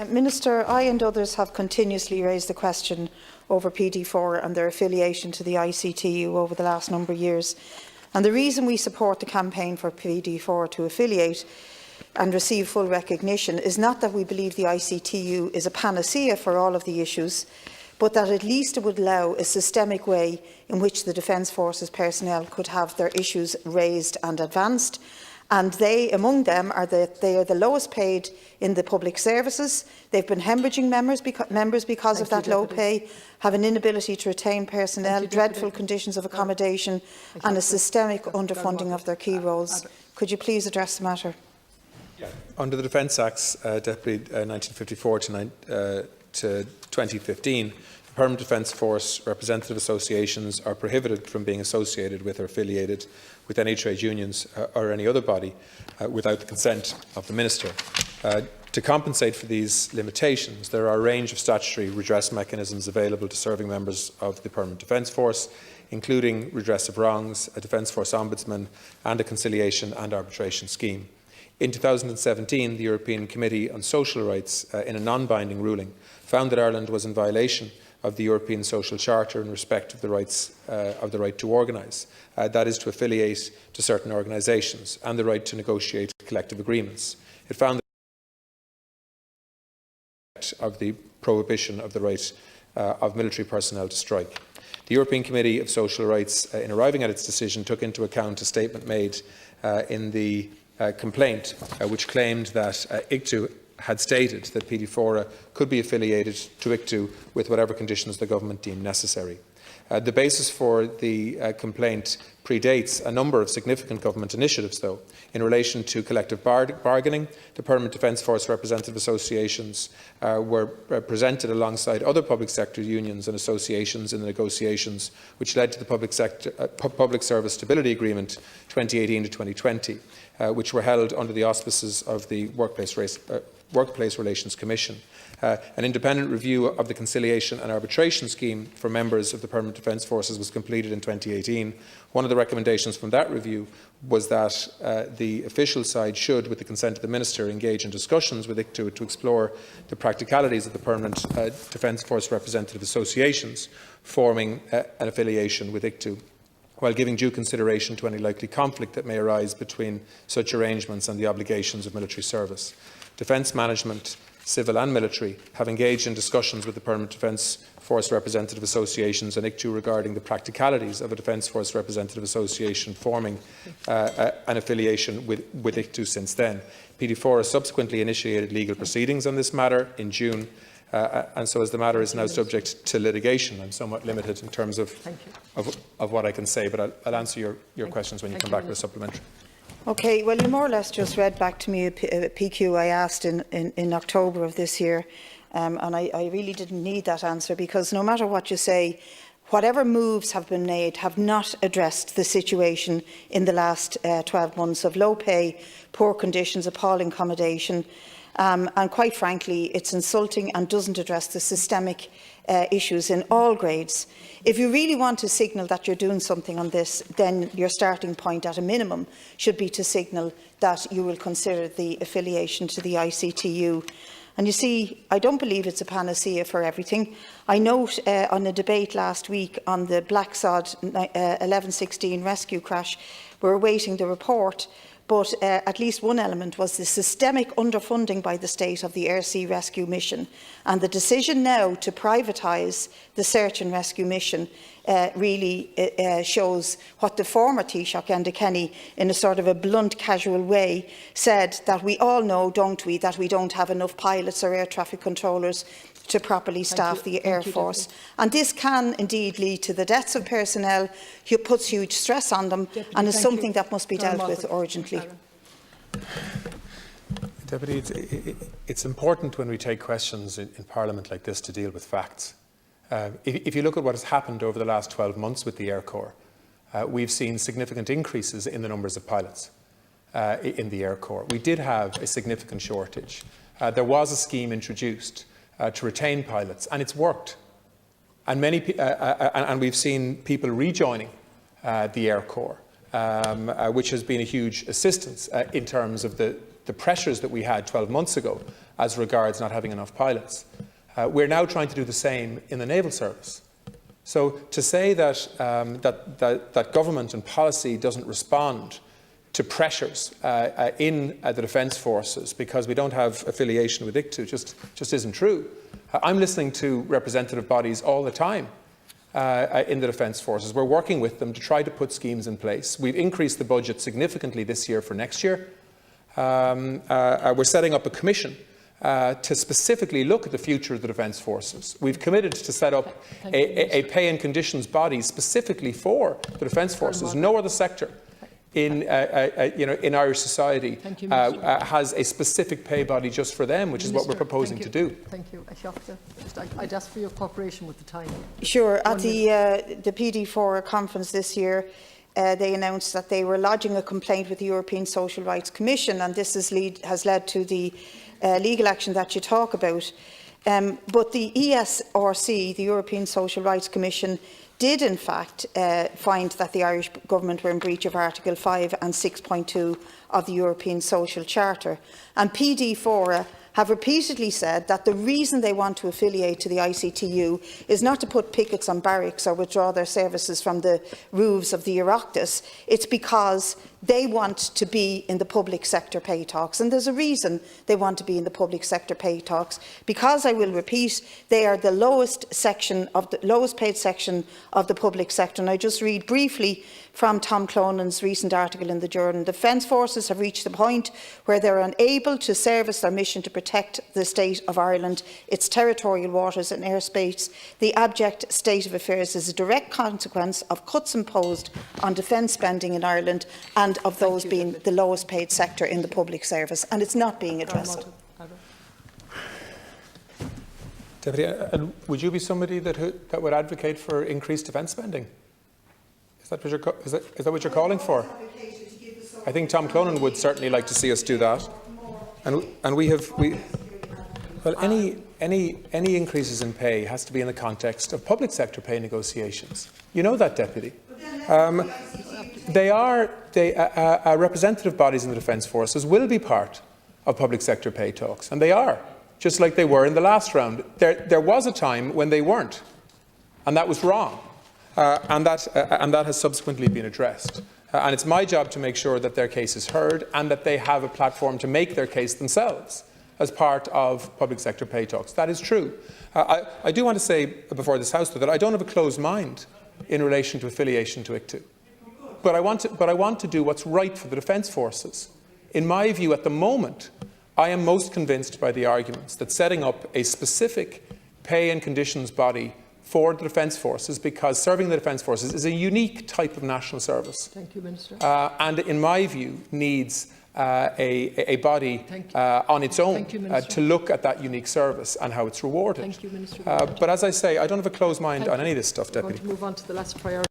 Minister, I and others have continuously raised the question over PDFORRA and their affiliation to the ICTU over the last number of years. And the reason we support the campaign for PDFORRA to affiliate and receive full recognition is not that we believe the ICTU is a panacea for all of the issues, but that at least it would allow a systemic way in which the Defence Forces personnel could have their issues raised and advanced. And they, among them, they are the lowest paid in the public services. They've been hemorrhaging members because of that low pay, have an inability to retain personnel, dreadful conditions of accommodation and a systemic underfunding of their key roles. Could you please address the matter? Under the Defence Acts, Deputy 1954 to 2015, Permanent Defence Force representative associations are prohibited from being associated with or affiliated with any trade unions or any other body without the consent of the Minister. To compensate for these limitations, there are a range of statutory redress mechanisms available to serving members of the Permanent Defence Force, including redress of wrongs, a Defence Force Ombudsman and a conciliation and arbitration scheme. In 2017, the European Committee on Social Rights, in a non-binding ruling, found that Ireland was in violation of the European Social Charter in respect of the right to organise, that is, to affiliate to certain organisations, and the right to negotiate collective agreements. It found that of the prohibition of the right of military personnel to strike. The European Committee of Social Rights, in arriving at its decision, took into account a statement made in the complaint, which claimed that ICTU had stated that PDFORRA could be affiliated to ICTU with whatever conditions the government deemed necessary. The basis for the complaint predates a number of significant government initiatives, though. In relation to collective bargaining, the Permanent Defence Force representative associations were presented alongside other public sector unions and associations in the negotiations which led to the Public Service Stability Agreement 2018 to 2020, which were held under the auspices of the Workplace Relations Commission. An independent review of the conciliation and arbitration scheme for members of the Permanent Defence Forces was completed in 2018. One of the recommendations from that review was that the official side should, with the consent of the Minister, engage in discussions with ICTU to explore the practicalities of the Permanent Defence Force representative associations forming an affiliation with ICTU, while giving due consideration to any likely conflict that may arise between such arrangements and the obligations of military service. Defence management, civil and military, have engaged in discussions with the Permanent Defence Force representative associations and ICTU regarding the practicalities of a Defence Force representative association forming an affiliation with ICTU since then. PDFORRA subsequently initiated legal proceedings on this matter in June, and so as the matter is now subject to litigation, I'm somewhat limited in terms of what I can say, but I'll answer your questions when you come back with a supplementary. Okay, well, you more or less just read back to me a PQ I asked in October of this year, and I really didn't need that answer, because no matter what you say, whatever moves have been made have not addressed the situation in the last 12 months of low pay, poor conditions, appalling accommodation, and quite frankly, it's insulting and doesn't address the systemic issues in all grades. If you really want to signal that you're doing something on this, then your starting point at a minimum should be to signal that you will consider the affiliation to the ICTU. And you see, I don't believe it's a panacea for everything. I note on a debate last week on the Black Sod 1116 rescue crash, we're awaiting the report, but at least one element was the systemic underfunding by the state of the air-sea rescue mission, and the decision now to privatise the search and rescue mission really shows what the former Taoiseach Enda Kenny, in a sort of a blunt, casual way, said, that we all know, don't we, that we don't have enough pilots or air traffic controllers to properly staff the Air Force. And this can indeed lead to the deaths of personnel, it puts huge stress on them, and is something that must be dealt with urgently. Deputy, it's important when we take questions in Parliament like this to deal with facts. If you look at what has happened over the last 12 months with the Air Corps, we've seen significant increases in the numbers of pilots in the Air Corps. We did have a significant shortage. There was a scheme introduced to retain pilots, and it's worked. And and we've seen people rejoining the Air Corps, which has been a huge assistance in terms of the pressures that we had 12 months ago as regards not having enough pilots. We're now trying to do the same in the naval service. So to say that, that government and policy doesn't respond to pressures in the Defence Forces because we don't have affiliation with ICTU just isn't true. I'm listening to representative bodies all the time in the Defence Forces. We're working with them to try to put schemes in place. We've increased the budget significantly this year for next year. We're setting up a commission to specifically look at the future of the Defence Forces. We've committed to set up a pay and conditions body specifically for the Defence Forces. No other sector in Irish society has a specific pay body just for them, which is what we're proposing to do. Thank you. I'd ask for your cooperation with the time. Sure. At the PDFORRA conference this year, they announced that they were lodging a complaint with the European Social Rights Commission, and this has led to the legal action that you talk about. But the ESRC, the European Social Rights Commission, did in fact find that the Irish Government were in breach of Article 5 and 6.2 of the European Social Charter. And PDFORRA have repeatedly said that the reason they want to affiliate to the ICTU is not to put pickets on barracks or withdraw their services from the roofs of the Oireachtas. It's because they want to be in the public sector pay talks. And there's a reason they want to be in the public sector pay talks, because I will repeat, they are the lowest paid section of the public sector. And I just read briefly from Tom Clonan's recent article in the Journal. Defence Forces have reached the point where they are unable to service their mission to protect the state of Ireland, its territorial waters and airspace. The abject state of affairs is a direct consequence of cuts imposed on defence spending in Ireland and of those being the lowest paid sector in the public service, and it's not being addressed. Deputy, and would you be somebody that would advocate for increased defence spending? Is that what you're calling for? I think Tom Clonan would certainly like to see us do that. And well, any increases in pay has to be in the context of public sector pay negotiations. You know that, Deputy. Representative bodies in the Defence Forces will be part of public sector pay talks, and they are, just like they were in the last round. There was a time when they weren't, and that was wrong, and that has subsequently been addressed. And it's my job to make sure that their case is heard and that they have a platform to make their case themselves as part of public sector pay talks. That is true. I do want to say before this House, though, that I don't have a closed mind in relation to affiliation to ICTU. But I want to do what's right for the Defence Forces. In my view, at the moment, I am most convinced by the arguments that setting up a specific pay and conditions body for the Defence Forces, because serving the Defence Forces is a unique type of national service. Thank you, Minister. And in my view, needs a body on its own to look at that unique service and how it's rewarded. Thank you, Minister. But as I say, I don't have a closed mind on any of this stuff, Deputy. I'm going to move on to the last priority.